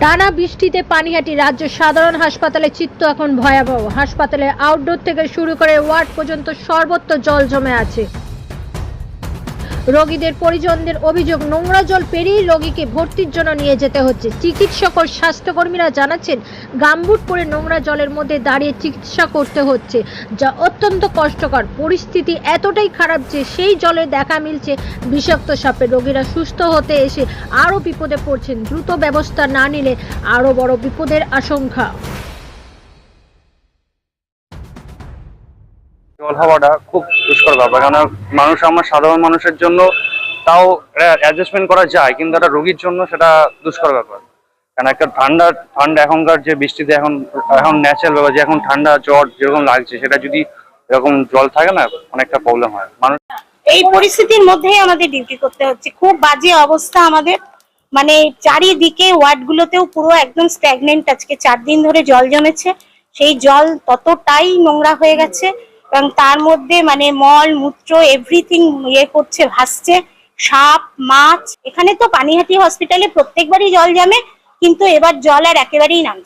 টানা বৃষ্টিতে পানিহাটি রাজ্য সাধারণ হাসপাতালে চিত্র এখন ভয়াবহ। হাসপাতালের আউটডোর থেকে শুরু করে ওয়ার্ড পর্যন্ত সর্বত্র জল জমে আছে। রোগীদের পরিজনদের অভিযোগ, নোংরা জল পেরিয়ে রোগীকে ভর্তির জন্য নিয়ে যেতে হচ্ছে। চিকিৎসক ও স্বাস্থ্যকর্মীরা জানাচ্ছেন, গামবুট পরে নোংরা জলের মধ্যে দাঁড়িয়ে চিকিৎসা করতে হচ্ছে, যা অত্যন্ত কষ্টকর। পরিস্থিতি এতটাই খারাপ যে সেই জলে দেখা মিলছে বিষাক্ত সাপে। রোগীরা সুস্থ হতে এসে আরও বিপদে পড়ছেন। দ্রুত ব্যবস্থা না নিলে আরও বড় বিপদের আশঙ্কা। জল হওয়াটা খুব দুষ্কর ব্যাপার, কারণ আমার সাধারণ মানুষের জন্য তাও অ্যাডজাস্টমেন্ট করা যায়, কিন্তু একটা রোগীর জন্য সেটা দুষ্কর ব্যাপার। কারণ একটা ঠান্ডা এখনকার যে বৃষ্টিতে এখন ন্যাচারাল ব্যাপার, যে এখন ঠান্ডা জ্বর যেরকম লাগছে, সেটা যদি এরকম জল থাকে না, অনেকটা প্রবলেম হয় মানুষ। এই পরিস্থিতির মধ্যেই আমাদের ডিউটি করতে হচ্ছে। খুব বাজে অবস্থা আমাদের, মানে চারিদিকে ওয়ার্ডগুলোতেও পুরো একদম স্ট্যাগনেন্ট। আজকে 4 দিন ধরে জল জমেছে, সেই জল ততটাই নোংরা হয়ে গেছে এবং তার মধ্যে মানে মল মূত্র এভরিথিং করছে, ভাসছে, সাপ মাছ। এখানে তো পানিহাটি হসপিটালে প্রত্যেকবারই জল জমে, কিন্তু এবার জল আর একেবারেই নামছে।